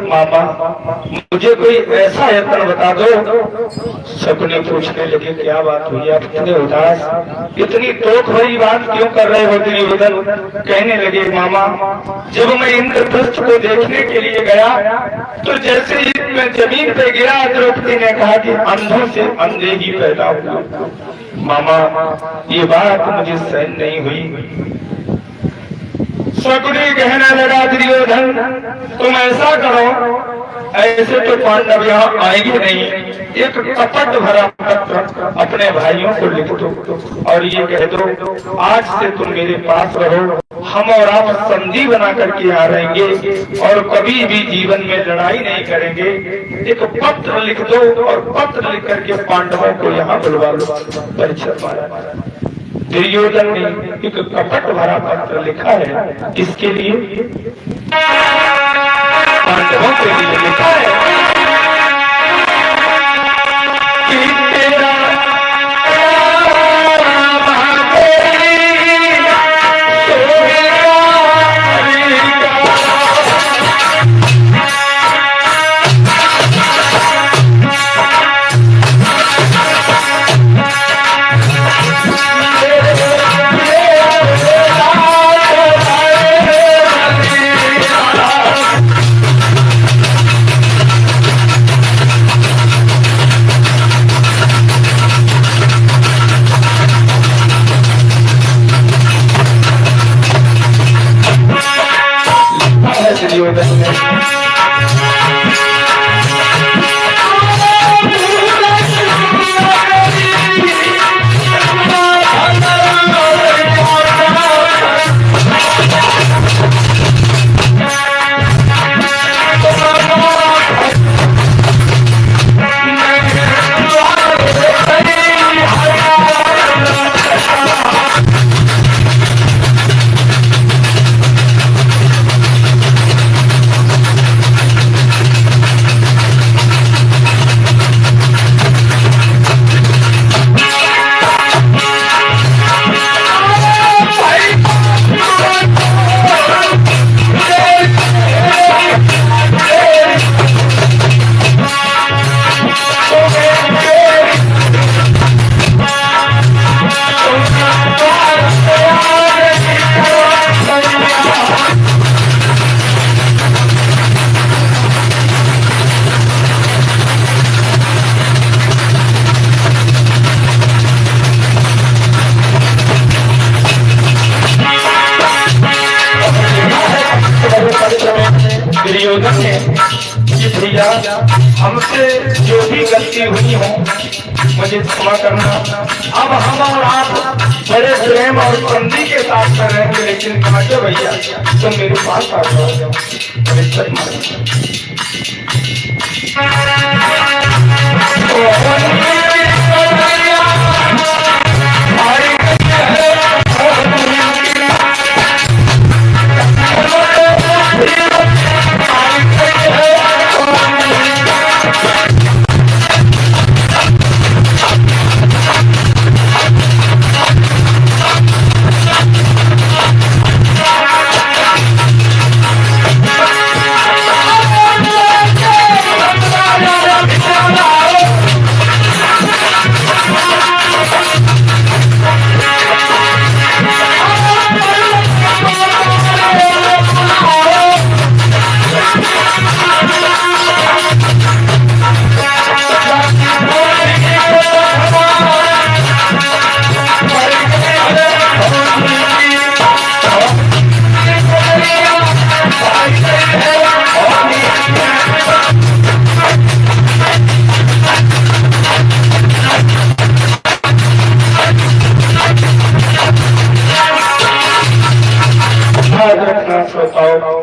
मामा मुझे कोई ऐसा यत्न बता दो। सपने पूछने लगे क्या बात हुई, आप इतने उदास, इतनी टोक भरी बात क्यों कर रहे हो दुर्योधन? कहने लगे मामा, जब मैं इंद्रप्रस्थ को देखने के लिए गया तो जैसे ही मैं जमीन पे गिरा, द्रौपदी ने कहा कि अंधों से अंधे ही पैदा हुआ। मामा ये बात मुझे सहन नहीं हुई। शकुनी कहने लगा दुर्योधन, तुम ऐसा करो, ऐसे तो पांडव यहाँ आएंगे नहीं, एक कपट भरा पत्र अपने भाइयों को लिख दो और ये कह दो आज से तुम मेरे पास रहो, हम और आप संधि बना करके यहाँ रहेंगे और कभी भी जीवन में लड़ाई नहीं करेंगे। एक पत्र लिख दो और पत्र लिख करके पांडवों को यहाँ बुलवा लो। परिचय मारा दुर्योधन ने एक कपट भरा पत्र लिखा है, इसके लिए पांडवों के लिए लिखा है कि तेरा भैया हमसे जो भी गलती हुई हो मुझे क्षमा करना। अब हम और आप बड़े प्रेम और संधि के साथ कर रहे हैं, लेकिन कहा भैया तुम मेरे पास आ जाओ। श्रोताओं,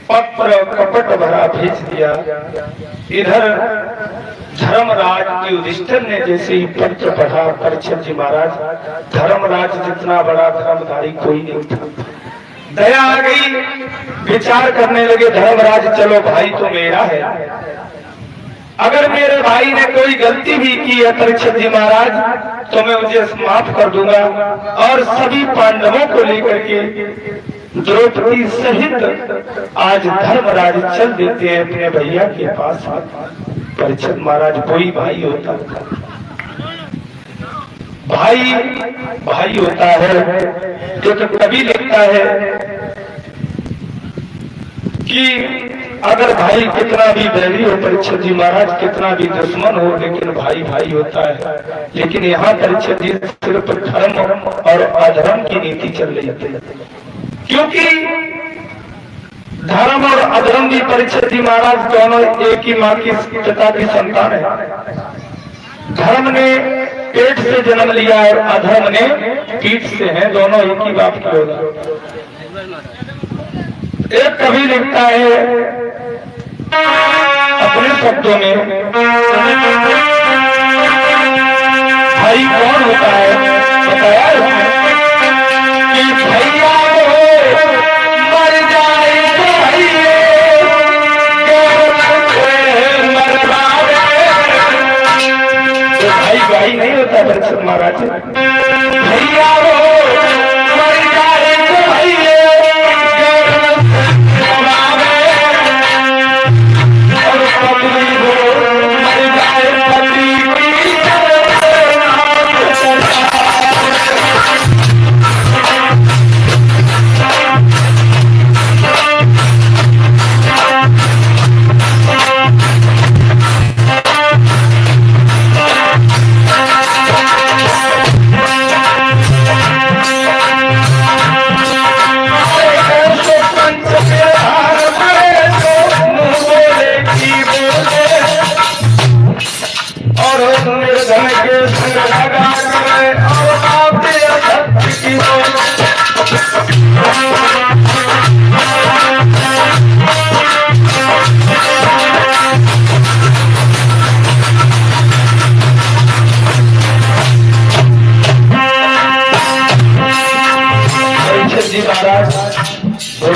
पत्र कपट भरा भेज दिया। इधर धर्मराज युधिष्ठिर ने जैसे ही पत्र पढ़ा, परीक्षित जी महाराज, धर्मराज जितना बड़ा धर्मधारी कोई नहीं था। दया आ गई, विचार करने लगे धर्मराज, चलो भाई तो मेरा है, अगर मेरे भाई ने कोई गलती भी की है परीक्षित जी महाराज तो मैं उसे माफ कर दूंगा। और सभी पांडवों को लेकर के द्रौपदी सहित आज धर्मराज चल देते हैं अपने भैया के पास। परीक्षित महाराज, कोई भाई होता था, भाई भाई होता है। तो कभी लिखता है कि अगर भाई कितना भी बैरी हो, परीक्षित जी महाराज कितना भी दुश्मन हो, लेकिन भाई भाई होता है। लेकिन यहाँ परीक्षित जी सिर्फ धर्म और अधर्म की नीति चल रही है, क्योंकि धर्म और अधर्म भी परीक्षित जी महाराज दोनों एक ही माँ की पिता की संतान है। धर्म ने पेट से जन्म लिया और अधर्म ने पीठ से है, दोनों एक ही बाप की होगा। एक कवि लिखता है अपने शब्दों में, भाई कौन होता है बताया कि भैया मर जाए तो भाई भाई नहीं होता परीक्षित महाराज। भैया मर जाए तो भाई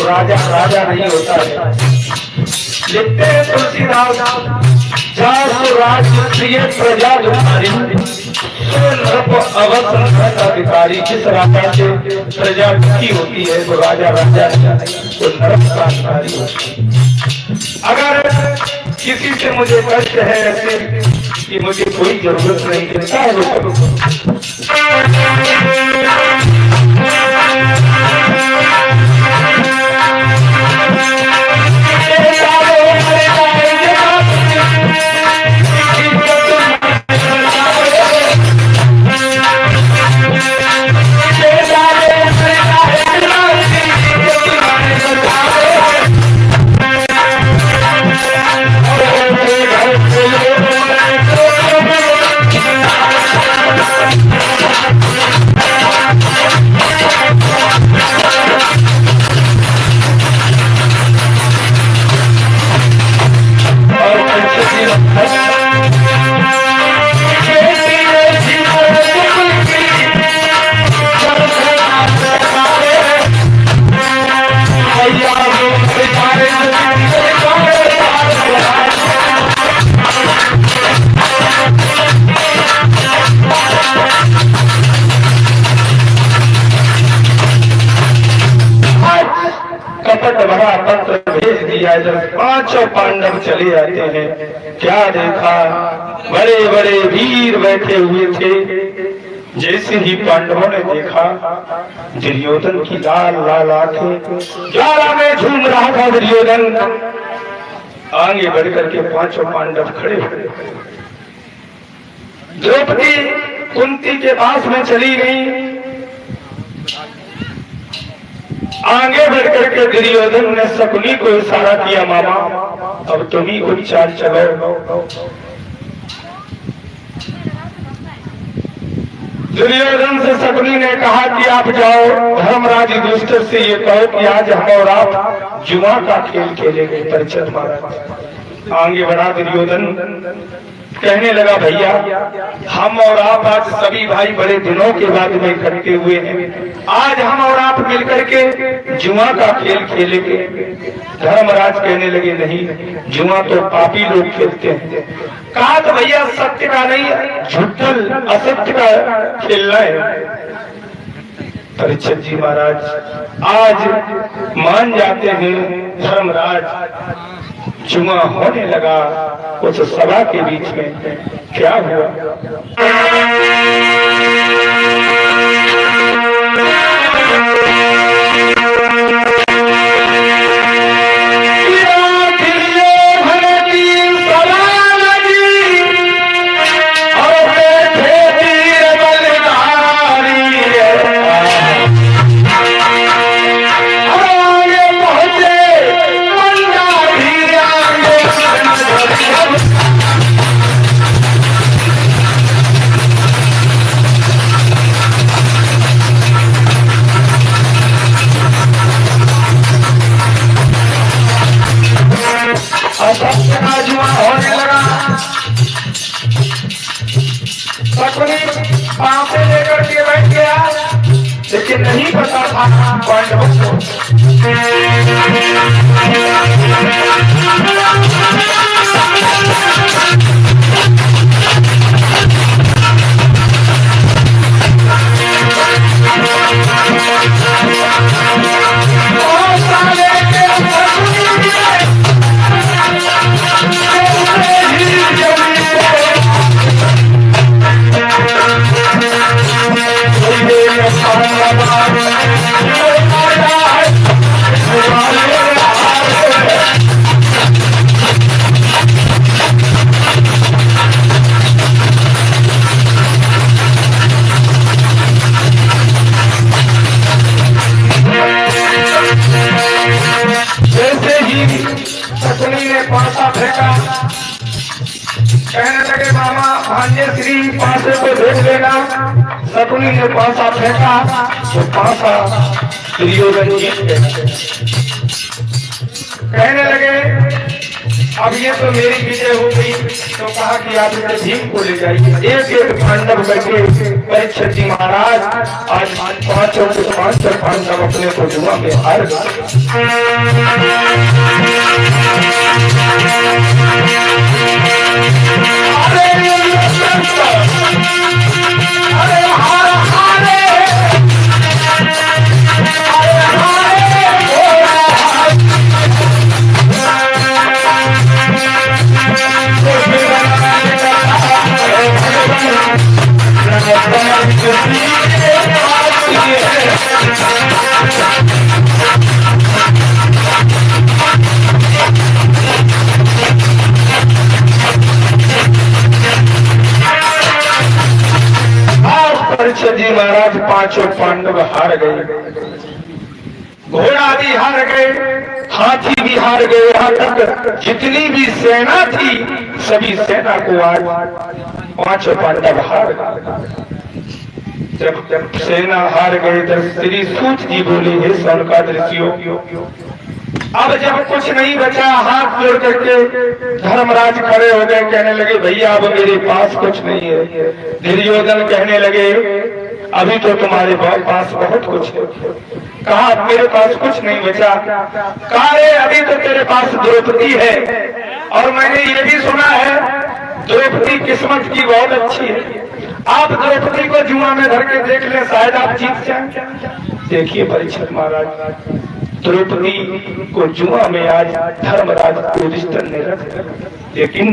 राजा नहीं होता है। लिखते हैं तुलसीदास, प्रजा दुखारी अधिकारी। जिस राजा से प्रजा दुखी होती है वो राजा राजा तो नरक का अधिकारी होती है। अगर किसी से मुझे कष्ट है ऐसे कि मुझे कोई जरूरत नहीं देता है वो पांचों पांडव चले आते हैं। क्या देखा, बड़े बड़े वीर बैठे हुए थे। जैसे ही पांडवों ने देखा दुर्योधन की लाल लाल आंखें, ज्वाला में झूम रहा था दुर्योधन। आगे बढ़कर के पांचों पांडव खड़े हुए। द्रौपदी कुंती के पास में चली गई। आगे बढ़कर के दुर्योधन ने शकुनी को इशारा किया, मामा अब तुम ही कुछ चाल चलो। दुर्योधन से शकुनी ने कहा कि आप जाओ धर्मराज युधिष्ठिर से ये कहो कि आज हम और आप जुआ का खेल खेलेंगे। परीक्षित महाराज आगे बढ़ा दुर्योधन कहने लगा भैया हम और आप आज सभी भाई बड़े दिनों के बाद में इकट्ठे हुए हैं, आज हम और आप मिलकर के जुआ का खेल खेलेंगे। धर्मराज कहने लगे नहीं, जुआ तो पापी लोग खेलते हैं। कहा तो भैया सत्य का नहीं, झूठल असत्य का खेलना है। परीक्षित जी महाराज आज मान जाते हैं धर्मराज जुआ होने लगा। उस सभा के बीच में क्या हुआ? होने लगा। शकुनी पापे लेकर के बैठ गया, लेकिन नहीं पता था पांडवों को। कहने लगे मामा भांजे श्री पासे को देख लेना। शकुनी ने पासा फेंका तो पासा दुर्योधन जीत गए। कहने लगे अब ये तो मेरी विजय हो गई, तो कहा कि आप इधर भीम को ले जाइए। एक एक पांडव बैठे। परीक्षित जी महाराज आज पांचों के पांचों पांडव अपने को जुआ में हार गए। परीक्षित जी महाराज पांचों पांडव हार गए। घोड़ा भी हार गए, हाथी भी हार गए। यहाँ तक जितनी भी सेना थी सभी सेना को आज पांचों पांडव हार गए। जब सेना हार गई तब श्री सूत जी बोले हे सौनकादिक ऋषियों, अब जब कुछ नहीं बचा हाथ जोड़ करके धर्मराज खड़े हो गए। कहने लगे भैया अब मेरे पास कुछ नहीं है। दुर्योधन कहने लगे अभी तो तुम्हारे पास बहुत कुछ है। कहा मेरे पास कुछ नहीं बचा। कहा अभी तो तेरे पास द्रौपदी है, और मैंने ये भी सुना है द्रौपदी किस्मत की बहुत अच्छी है। आप द्रौपदी को जुआ में धर के देख ले, शायद आप जीत जाए। देखिए परीक्षित महाराज द्रौपदी को जुआ में आज धर्मराज युधिष्ठिर ने रख दिया। लेकिन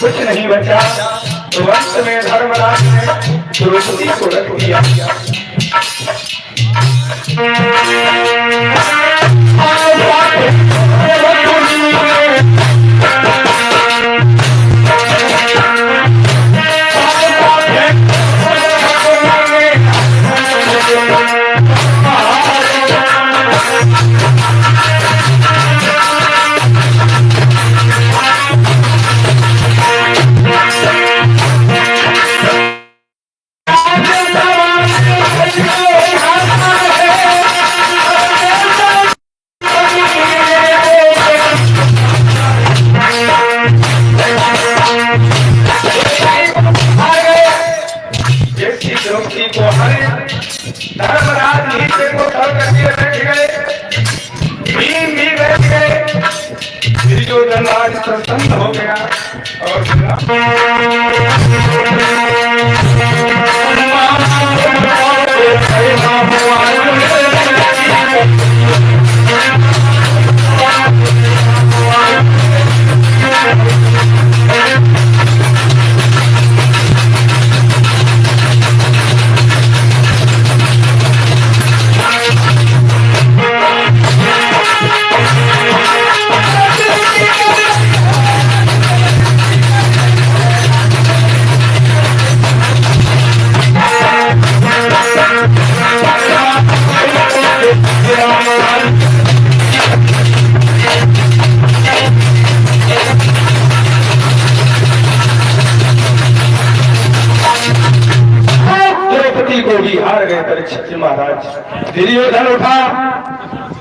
कुछ नहीं बचा, तो अंत में धर्मराज ने द्रौपदी को रख दिया। धर्मराज नीचे को धर करके बैठ गए, भीम भी बैठ गए। दुर्योधन आज प्रसन्न हो गया और को भी हार गए परीक्षित जी महाराज। दुर्योधन उठा,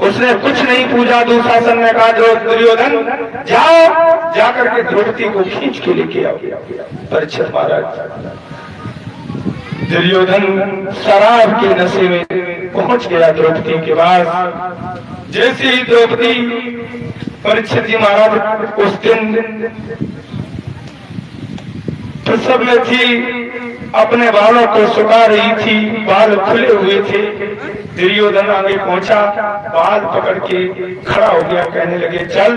उसने कुछ नहीं पूछा। दुशासन ने कहा दुर्योधन जाओ, जाकर के द्रौपदी को खींच के लेके आओ। परीक्षित महाराज दुर्योधन शराब के नशे में पहुंच गया द्रौपदी के पास। जैसे ही द्रौपदी परीक्षित जी महाराज उस दिन प्रसव में थी, अपने बालों को सुखा रही थी, बाल खुले हुए थे। दुर्योधन आगे पहुंचा, बाल पकड़ के खड़ा हो गया, कहने लगे चल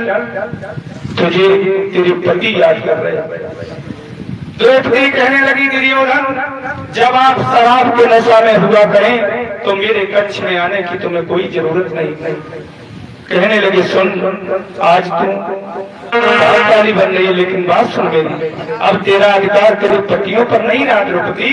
तुझे तेरे पति याद कर रहे। द्रौपदी कहने लगी दुर्योधन जब आप शराब के नशा में हुआ करें तो मेरे कक्ष में आने की तुम्हें कोई जरूरत नहीं। कहने लगे सुन, आज तू राजधानी बन रही है, लेकिन बात सुन मेरी, अब तेरा अधिकार तेरे पतियों पर नहीं रहा द्रौपदी।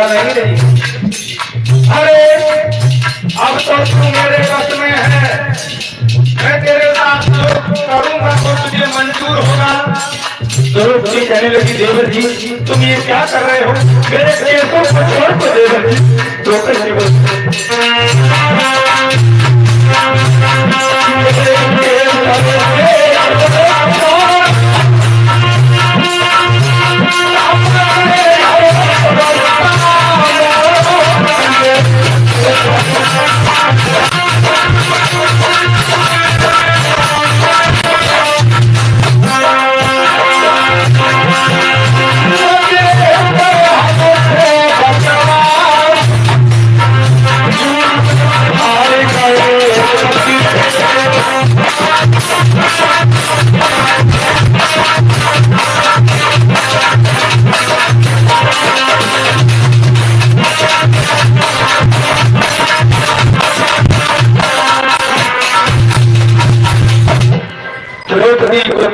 नहीं रही। अरे अब तो तू मेरे बस में है, मैं तेरे साथ जो करूंगा तो तुझे मंजूर होगा। द्रौपदी कहने लगी देवर जी तुम ये क्या कर रहे हो, मेरे केसों को छोड़ दो देवर जी।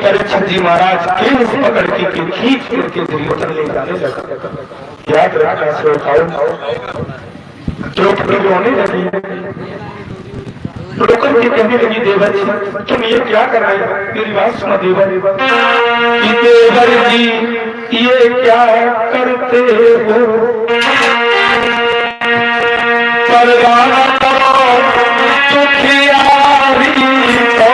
परीक्षित जी महाराज केस पकड़ के खींच करके दुर्योधन ले जाने लगा। याद रखना श्रोताओं, द्रौपदी रोने लगी, रोकर के कहने लगी देवर जी तुम ये क्या कर रहे हो, मेरी बात सुनो देवर जी ये क्या करते हो, परवाना करो दुखियारी को।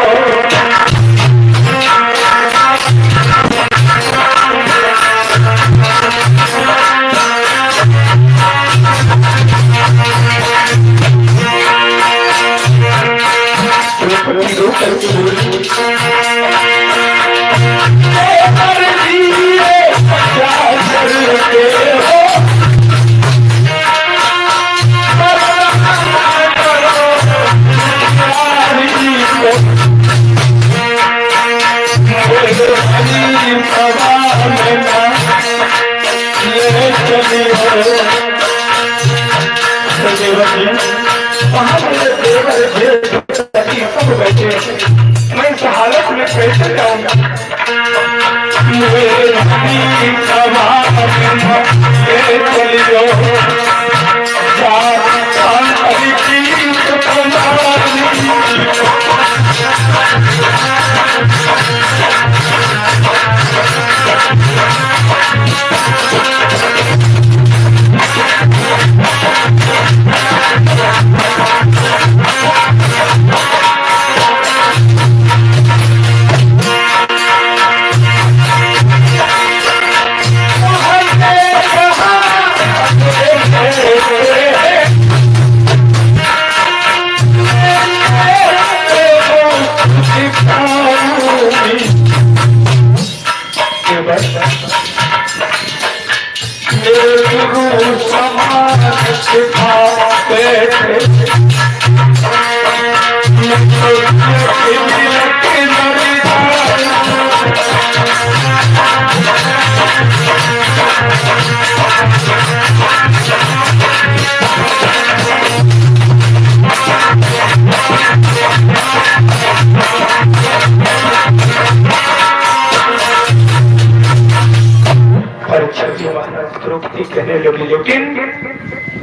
द्रौपदी कहने लगी, लेकिन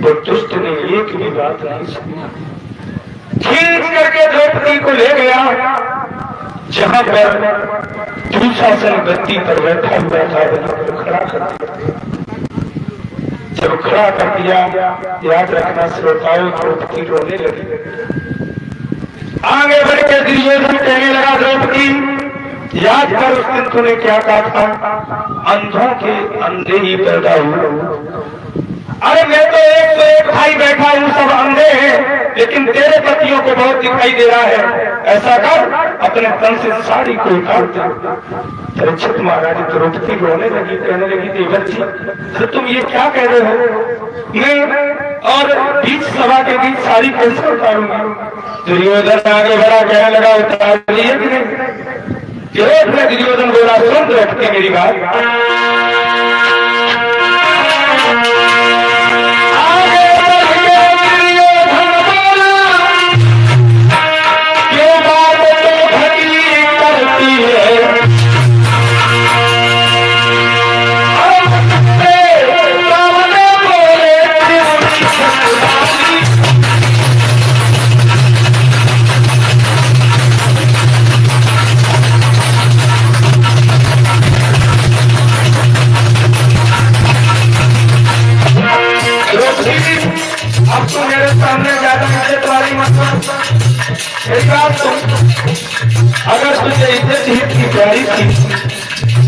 वो दुष्ट ने एक भी बात नहीं सुनी। खींच करके द्रौपदी को ले गया जहां पर दुशासन गद्दी पर बैठा हुआ था, वहां पर खड़ा कर दिया। जब खड़ा कर दिया, याद रखना श्रोताओं, द्रौपदी रोने लगी। आगे बढ़ के दुर्योधन कहने लगा, द्रौपदी याद कर उस दिन तूने क्या कहा था, अंधों के अंधे ही पैदा हुआ। अरे मैं तो एक भाई बैठा हूँ, सब अंधे हैं, लेकिन तेरे पतियों को बहुत दिखाई दे रहा है। ऐसा कर, अपने तन से साड़ी को उतार दे। परीक्षित महाराज द्रौपदी रोने लगी, कहने लगी, देवर जी तो तुम ये क्या कह रहे हो, मैं और बीच सभा के बीच साड़ी कैसे उतारूंगी। दुर्योधन आगे बढ़ा, कहने लगा, उतार लिए कि नहीं। दुर्योधन बोला, सुन द्रौपदी मेरी बात, अगर तुझे इज्जत हित की प्यारी थी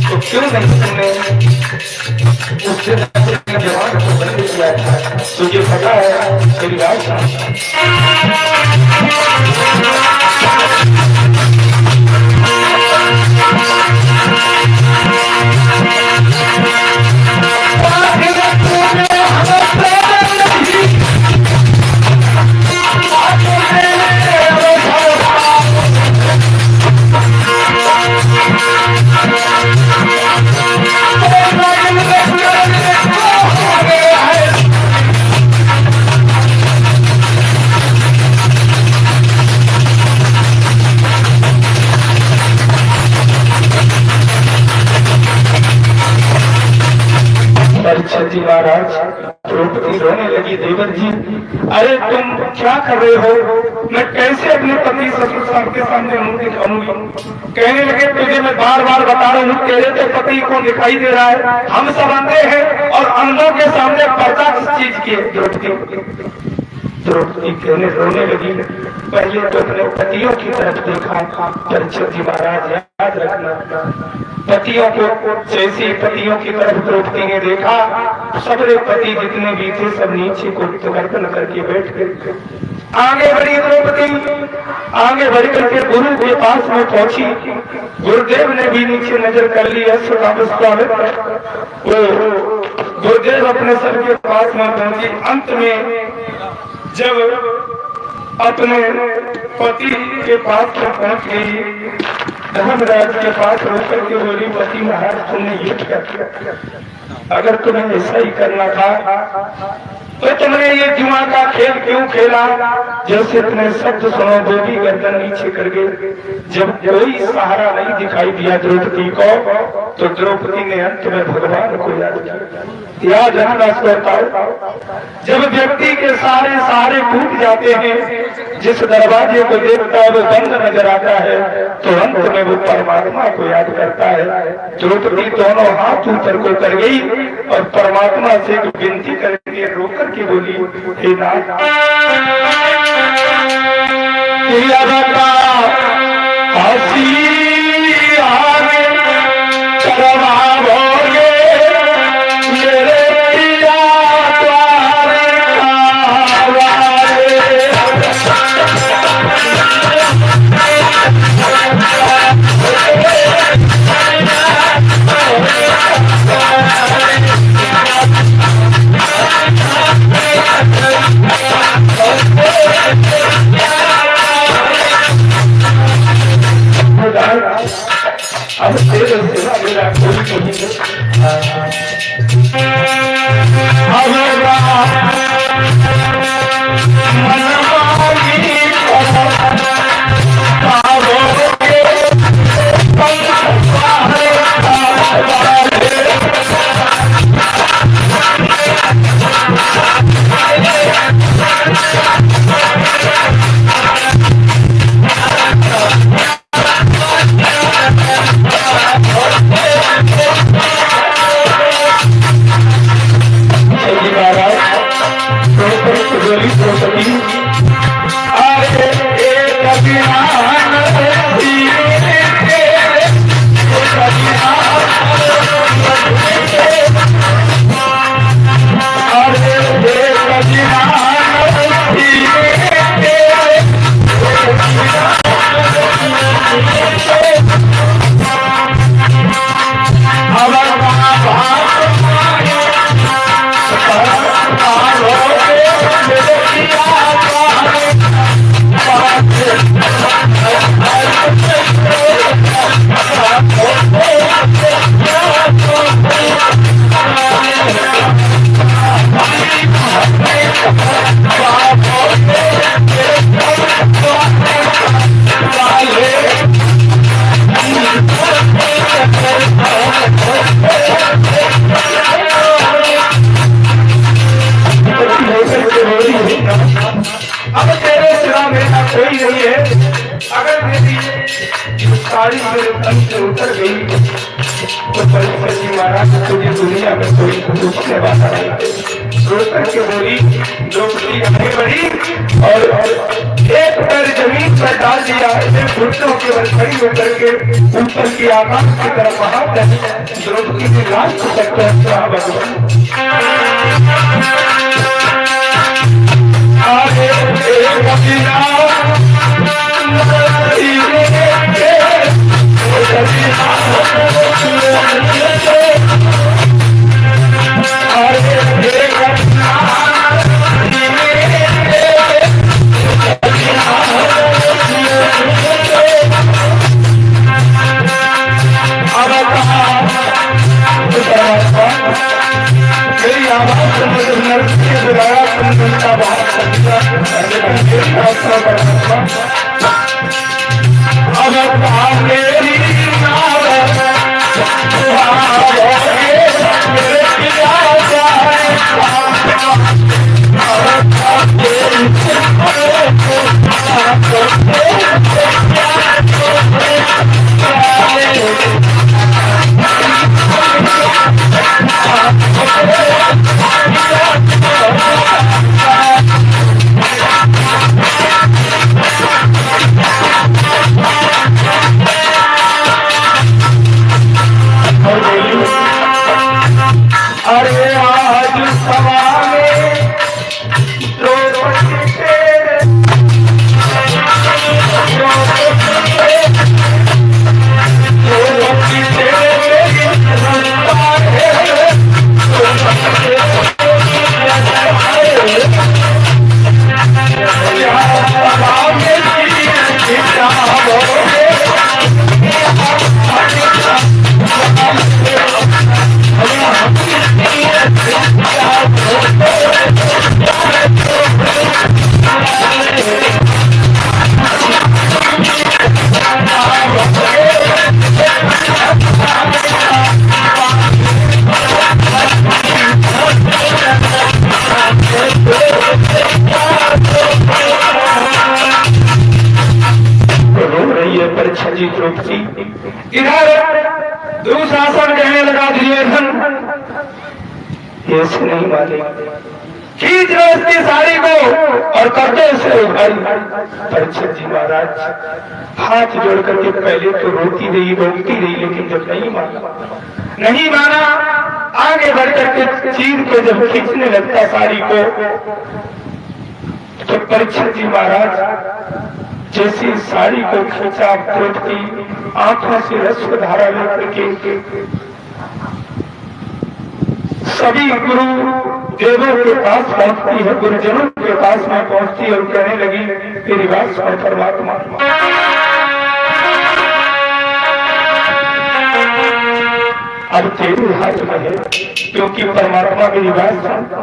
तो क्यों नहीं तुमने उससे जवान को बंद किया था। तुझे पता है मेरी बात, महाराज द्रौपदी रोने लगी, देवर जी अरे तुम क्या कर रहे हो, मैं कैसे अपने पति ससुर सबके सामने मुंह दिखाऊंगी। कहने लगे, तुझे मैं बार बार बता रहा हूँ, तेरे तो पति को दिखाई दे रहा है, हम सब अंधे हैं और अंधों के सामने पर्दा किस चीज की है। द्रौपदी कहने रोने लगी, पहले तो अपने पतियों की तरफ देखा। परीक्षित महाराज याद रखना, पतियों को जैसे पतियों की तरफ द्रौपदी ने देखा, सबरे पति जितने भी थे सब नीचे को गर्दन करके बैठ गए। आगे बढ़ी द्रौपदी, आगे बढ़ करके गुरु के पास में पहुंची। गुरुदेव ने भी नीचे नजर कर ली, गुरुदेव अपने सर के पास में पहुंची। अंत में जब अपने पति के पास में पहुंच गई, धर्मराज के पास होकर के बोली, पति महाराज तुमने ये क्या किया, अगर तुम्हें ऐसा ही करना था तो तुमने ये जुआ का खेल क्यों खेला? जैसे इतने शब्द सुनो देवी गर्दन नीचे कर गए। जब कोई सहारा नहीं दिखाई दिया द्रौपदी को, तो द्रौपदी ने अंत में भगवान को याद किया। याद रखना श्रोताओ, जब व्यक्ति के सारे सहारे टूट जाते हैं, जिस दरवाजे को देखता है वो बंद नजर आता है, तो अंत में वो परमात्मा को याद करता है। द्रौपदी दोनों हाथ ऊपर को कर गई और परमात्मा से एक विनती करके रोकर के बोली, हे नाथ, अब तेरे सिवा मेरा कोई नहीं सारी मेरे तन से उतर गई तो परीक्षा जी महाराज तुझे दुनिया में कोई पूछने वाला नहीं। रो करके बोली द्रौपदी आगे बढ़ी और एक पैर जमीन पर डाल दिया, एक घुटनों के बल खड़ी होकर के ऊपर की आकाश की तरफ हाथ रखी। द्रौपदी की लाश को सकते हैं भगवान आगे कुछ नहीं मानेगी। खींच लो उसकी साड़ी को और कर दो उसे भाई। परीक्षित जी महाराज हाथ जोड़ करके पहले तो रोकती रही, लेकिन जब नहीं माना आगे बढ़ करके चीर को जब खींचने लगता साड़ी को, तो परीक्षित जी महाराज जैसी साड़ी को खींचा, क्रोध की आंखों से रश्मि धारा लेकर के सभी गुरु देवों के पास पहुंचती है, गुरुजनों के पास में पहुंचती है और कहने लगी तेरी बात सुनो परमात्मा। अब तेरे हाथ में है, क्योंकि परमात्मा मेरी बात सुनता।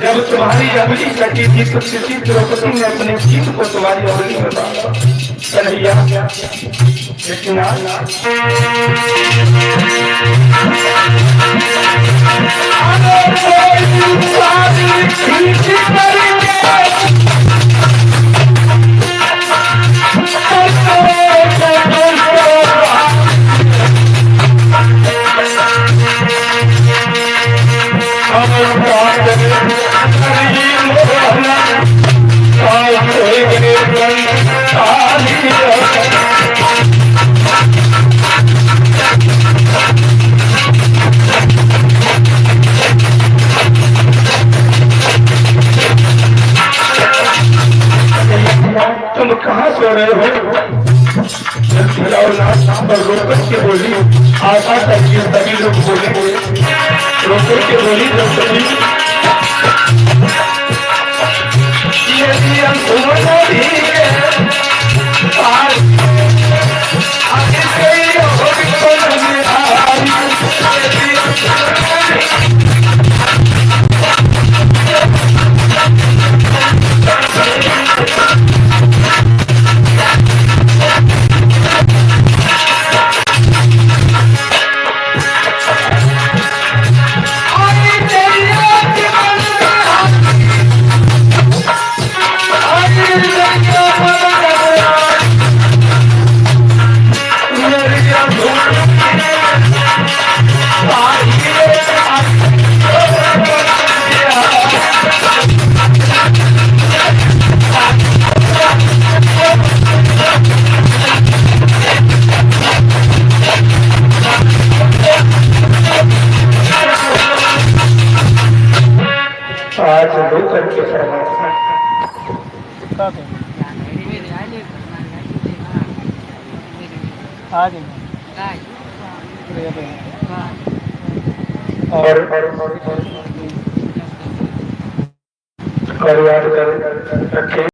जब तुम्हारी अबली कटी थी तो किसी द्रौपदी ने अपने गीत को तुम्हारी अबली में बांधा कन्हैया, लेकिन तुम कहाँ सो रहे हो? रोकर के बोली, आशा करिए सभी लोग बोलेंगे, रोकर के बोली जब सभी आज होकर के और याद कर रखे।